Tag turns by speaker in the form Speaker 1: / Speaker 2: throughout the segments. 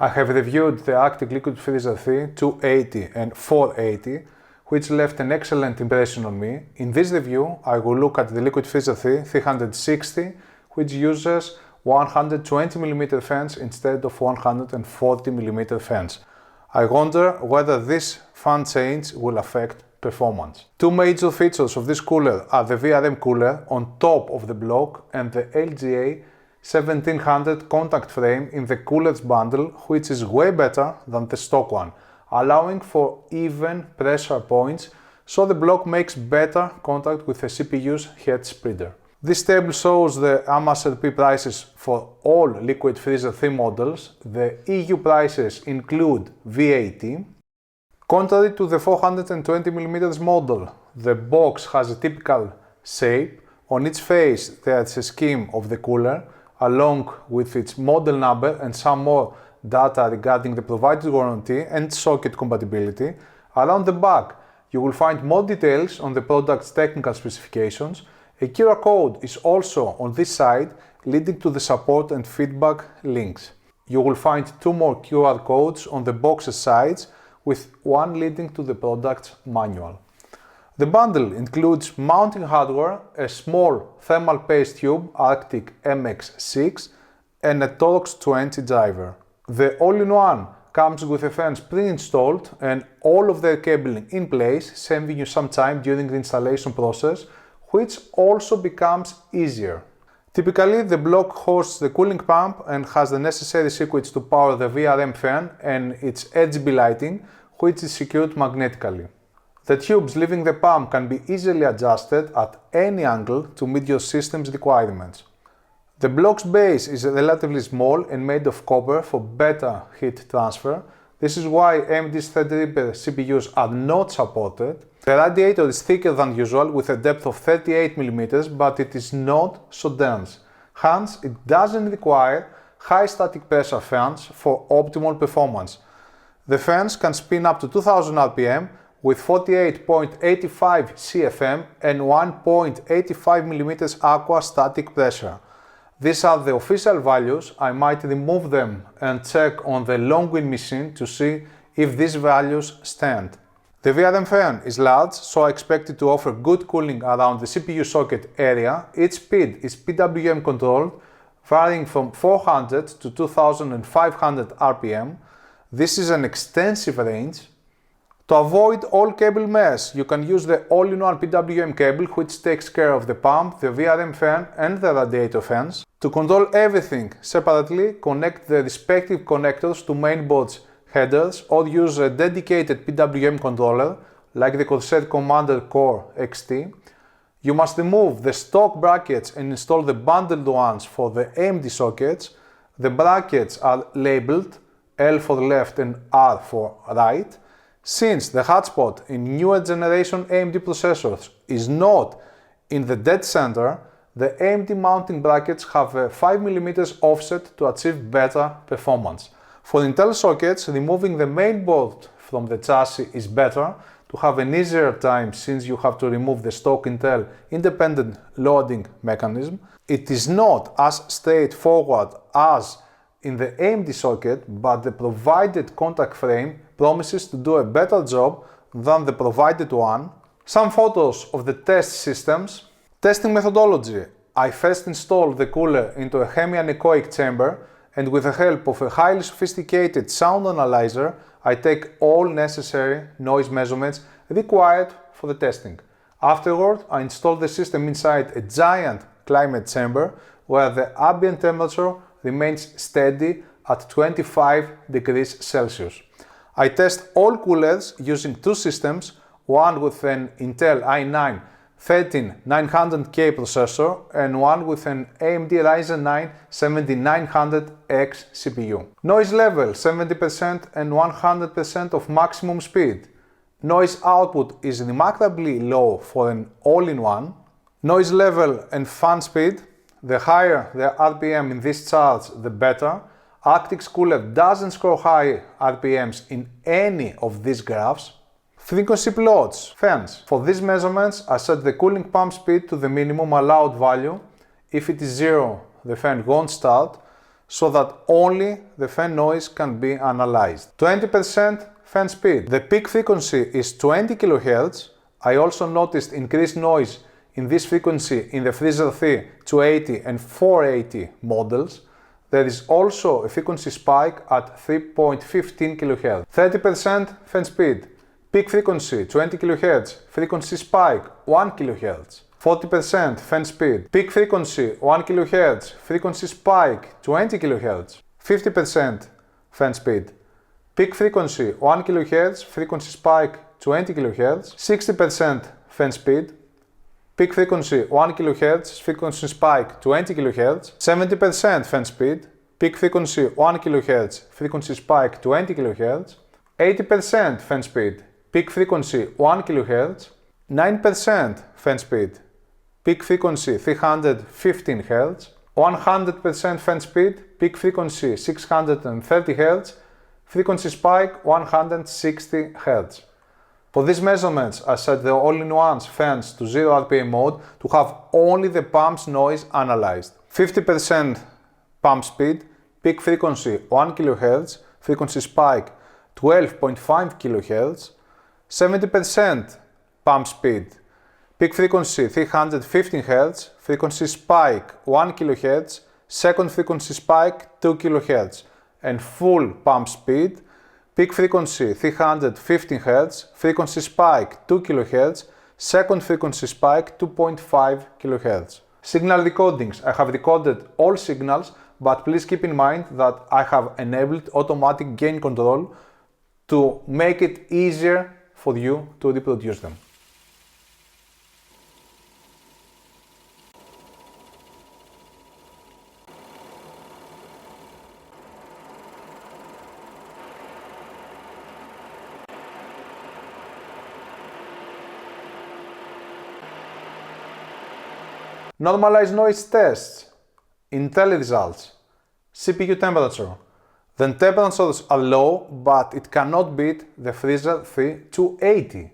Speaker 1: I have reviewed the Arctic Liquid Freezer 3 280 and 480, which left an excellent impression on me. In this review, I will look at the Liquid Freezer 3 360, which uses 120mm fans instead of 140mm fans. I wonder whether this fan change will affect performance. Two major features of this cooler are the VRM cooler on top of the block and the LGA 1700 contact frame in the coolers bundle, which is way better than the stock one, allowing for even pressure points, so the block makes better contact with the CPU's head spreader. This table shows the A-RGB prices for all Liquid Freezer 3 models. The EU prices include VAT. Contrary to the 420mm model, the box has a typical shape. On its face there is a scheme of the cooler, along with its model number and some more data regarding the provided warranty and socket compatibility. Around the back, you will find more details on the product's technical specifications. A QR code is also on this side, leading to the support and feedback links. You will find two more QR codes on the box's sides, with one leading to the product's manual. The bundle includes mounting hardware, a small thermal paste tube Arctic MX6 and a Torx 20 driver. The all-in-one comes with the fans pre-installed and all of their cabling in place, saving you some time during the installation process, which also becomes easier. Typically, the block hosts the cooling pump and has the necessary circuits to power the VRM fan and its RGB lighting, which is secured magnetically. The tubes leaving the pump can be easily adjusted at any angle to meet your system's requirements. The block's base is relatively small and made of copper for better heat transfer. This is why AMD's Threadripper CPUs are not supported. The radiator is thicker than usual with a depth of 38mm, but it is not so dense. Hence, it doesn't require high static pressure fans for optimal performance. The fans can spin up to 2000 RPM with 48.85 CFM and 1.85mm aqua static pressure. These are the official values. I might remove them and check on the Longwin machine to see if these values stand. The VRM fan is large, so I expect it to offer good cooling around the CPU socket area. Its speed is PWM controlled, varying from 400 to 2500 RPM. This is an extensive range. To avoid all cable mess, you can use the all-in-one PWM cable, which takes care of the pump, the VRM fan and the radiator fans. To control everything separately, connect the respective connectors to mainboard's headers or use a dedicated PWM controller like the Corsair Commander Core XT. You must remove the stock brackets and install the bundled ones for the AMD sockets. The brackets are labeled L for left and R for right. Since the hotspot in newer generation AMD processors is not in the dead center, the AMD mounting brackets have a 5mm offset to achieve better performance. For Intel sockets, removing the mainboard from the chassis is better to have an easier time, since you have to remove the stock Intel independent loading mechanism. It is not as straightforward as in the AMD socket, but the provided contact frame promises to do a better job than the provided one. Some photos of the test systems. Testing methodology. I first installed the cooler into a hemianechoic chamber, and with the help of a highly sophisticated sound analyzer, I take all necessary noise measurements required for the testing. Afterward, I installed the system inside a giant climate chamber where the ambient temperature remains steady at 25 degrees Celsius. I test all coolers using two systems, one with an Intel i9 13900K processor and one with an AMD Ryzen 9 7900X CPU. Noise level 70% and 100% of maximum speed. Noise output is remarkably low for an all-in-one. Noise level and fan speed. The higher the RPM in this chart, the better. Arctic's cooler doesn't score high RPMs in any of these graphs. Frequency plots, fans. For these measurements, I set the cooling pump speed to the minimum allowed value. If it is 0, the fan won't start. so that only the fan noise can be analyzed. 20% fan speed. The peak frequency is 20 kHz. I also noticed increased noise in this frequency in the Freezer 3 280 and 480 models. There is also a frequency spike at 3.15 kHz. 30% fan speed. Peak frequency 20 kHz, frequency spike 1 kHz. 40% fan speed. Peak frequency 1 kHz, frequency spike 20 kHz. 50% fan speed. Peak frequency 1 kHz, frequency spike 20 kHz. 60% fan speed. Peak frequency 1 kHz, frequency spike 20 kHz. 70% fan speed. Peak frequency 1 kHz, frequency spike 20 kHz. 80% fan speed. Peak frequency 1 kHz. 9% fan speed. Peak frequency 315 Hz. 100% fan speed. Peak frequency 630 Hz. Frequency spike 160 Hz. For these measurements, I set the all-in-one's fans to 0 RPM mode to have only the pump's noise analyzed. 50% pump speed, peak frequency 1 kHz, frequency spike 12.5 kHz. 70% pump speed, peak frequency 315 Hz, frequency spike 1 kHz, second frequency spike 2 kHz, and full pump speed, peak frequency 315 Hz, frequency spike 2 kHz, second frequency spike 2.5 kHz. Signal recordings. I have recorded all signals, but please keep in mind that I have enabled automatic gain control to make it easier for you to reproduce them. Normalized noise tests. Intel results. CPU temperature. The temperatures are low, but it cannot beat the Freezer 3 280.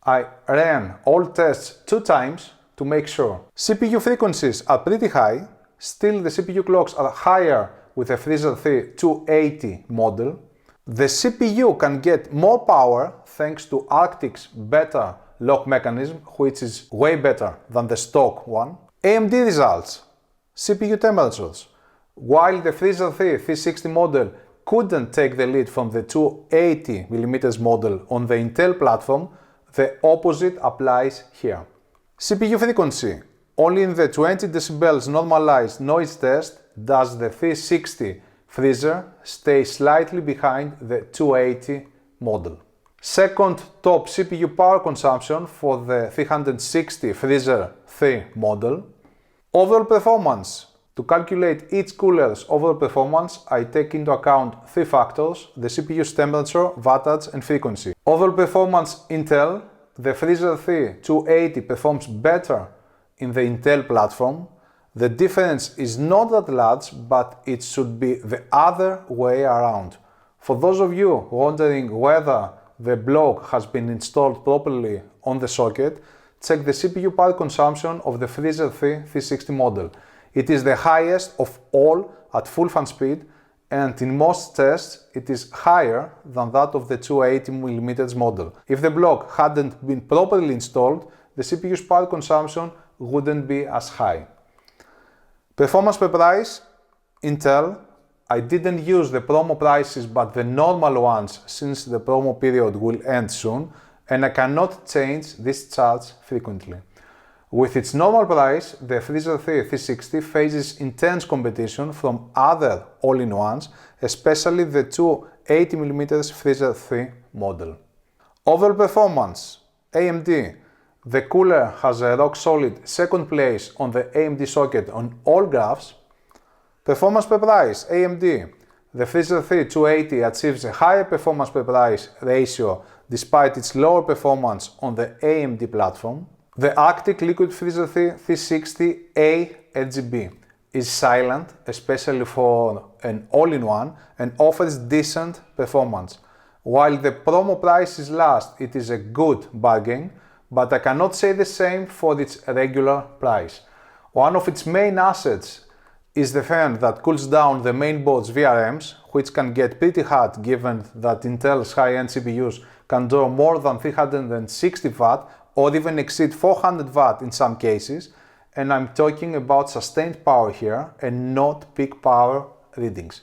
Speaker 1: I ran all tests 2 times to make sure. CPU frequencies are pretty high, still the CPU clocks are higher with the Freezer 3 280 model. The CPU can get more power thanks to Arctic's better lock mechanism, which is way better than the stock one. AMD results. CPU temperatures. While the Freezer 3 360 model couldn't take the lead from the 280mm model on the Intel platform, the opposite applies here. CPU frequency. Only in the 20 dB normalized noise test does the 360 freezer stay slightly behind the 280 model. Second top CPU power consumption for the 360 Freezer 3 model. Overall performance. To calculate each cooler's overall performance, I take into account 3 factors: the CPU's temperature, wattage, and frequency. Overall performance Intel. The Freezer 3 280 performs better in the Intel platform. The difference is not that large, but it should be the other way around. For those of you wondering whether the block has been installed properly on the socket, check the CPU power consumption of the Freezer 3 360 model. It is the highest of all at full fan speed, and in most tests it is higher than that of the 280mm model. If the block hadn't been properly installed, the CPU's power consumption wouldn't be as high. Performance per price, Intel. I didn't use the promo prices but the normal ones since the promo period will end soon, and I cannot change this chart frequently. With its normal price, the Freezer 3 360 faces intense competition from other all-in-ones, especially the 280mm Freezer 3 model. Overall performance, AMD. The cooler has a rock-solid second place on the AMD socket on all graphs. Performance per price, AMD. The Freezer 3 280 achieves a higher performance per price ratio despite its lower performance on the AMD platform. The Arctic Liquid Freezer 3 360 A-RGB is silent, especially for an all-in-one, and offers decent performance. While the promo price is last, it is a good bargain, but I cannot say the same for its regular price. One of its main assets is the fan that cools down the mainboard's VRMs, which can get pretty hot given that Intel's high-end CPUs can draw more than 360 Watt or even exceed 400 Watt in some cases, and I'm talking about sustained power here and not peak power readings.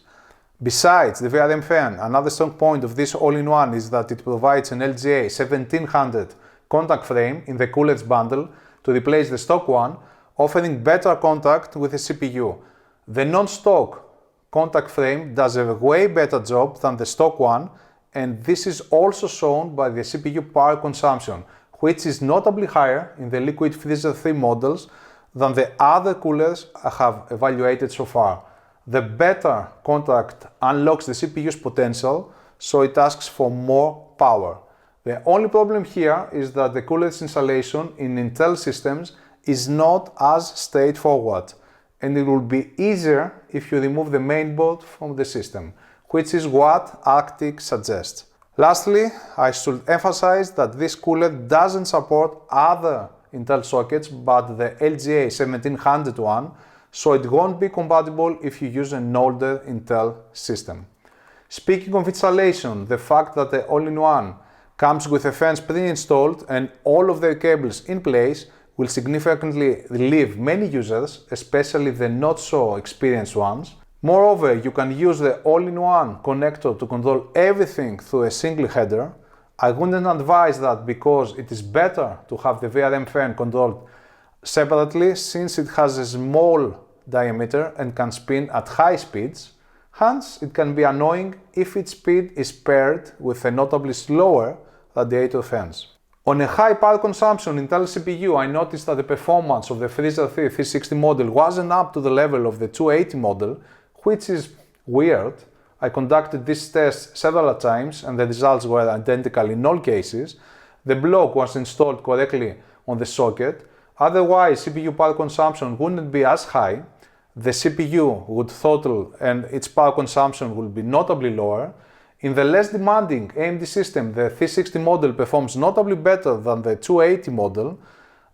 Speaker 1: Besides the VRM fan, another strong point of this all-in-one is that it provides an LGA 1700 contact frame in the coolers bundle to replace the stock one, offering better contact with the CPU. The non-stock contact frame does a way better job than the stock one, and this is also shown by the CPU power consumption, which is notably higher in the Liquid Freezer 3 models than the other coolers I have evaluated so far. The better contact unlocks the CPU's potential, so it asks for more power. The only problem here is that the cooler's installation in Intel systems is not as straightforward, and it will be easier if you remove the mainboard from the system, which is what Arctic suggests. Lastly, I should emphasize that this cooler doesn't support other Intel sockets but the LGA 1700 one, so it won't be compatible if you use an older Intel system. Speaking of installation, the fact that the all-in-one comes with the fans pre-installed and all of their cables in place will significantly relieve many users, especially the not so experienced ones. Moreover, you can use the all-in-one connector to control everything through a single header. I wouldn't advise that because it is better to have the VRM fan controlled separately since it has a small diameter and can spin at high speeds. Hence, it can be annoying if its speed is paired with a notably slower radiator fans. On a high power consumption Intel CPU, I noticed that the performance of the Freezer 3 360 model wasn't up to the level of the 280 model, which is weird. I conducted this test several times and the results were identical in all cases. The block was installed correctly on the socket, otherwise CPU power consumption wouldn't be as high, the CPU would throttle and its power consumption would be notably lower. In the less demanding AMD system, the 360 model performs notably better than the 280 model.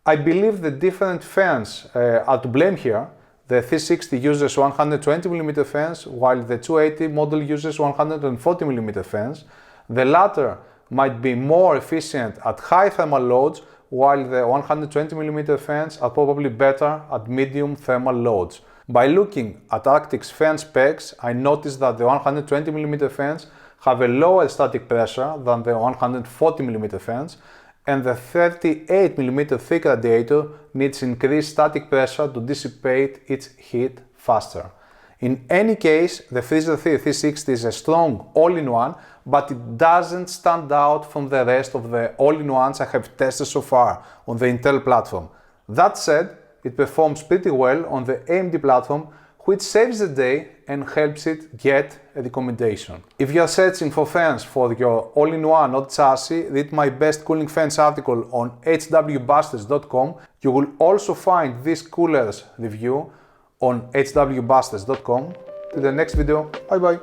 Speaker 1: I believe the different fans are to blame here. The 360 uses 120mm fans, while the 280 model uses 140mm fans. The latter might be more efficient at high thermal loads, while the 120mm fans are probably better at medium thermal loads. By looking at Arctic's fan specs, I noticed that the 120mm fans have a lower static pressure than the 140mm fans, and the 38mm thick radiator needs increased static pressure to dissipate its heat faster. In any case, the Freezer 3 360 is a strong all-in-one, but it doesn't stand out from the rest of the all-in-ones I have tested so far on the Intel platform. That said, it performs pretty well on the AMD platform, which saves the day and helps it get a recommendation. If you are searching for fans for your all-in-one or chassis, read my best cooling fans article on hwbusters.com. You will also find this cooler's review on hwbusters.com. To the next video, bye bye.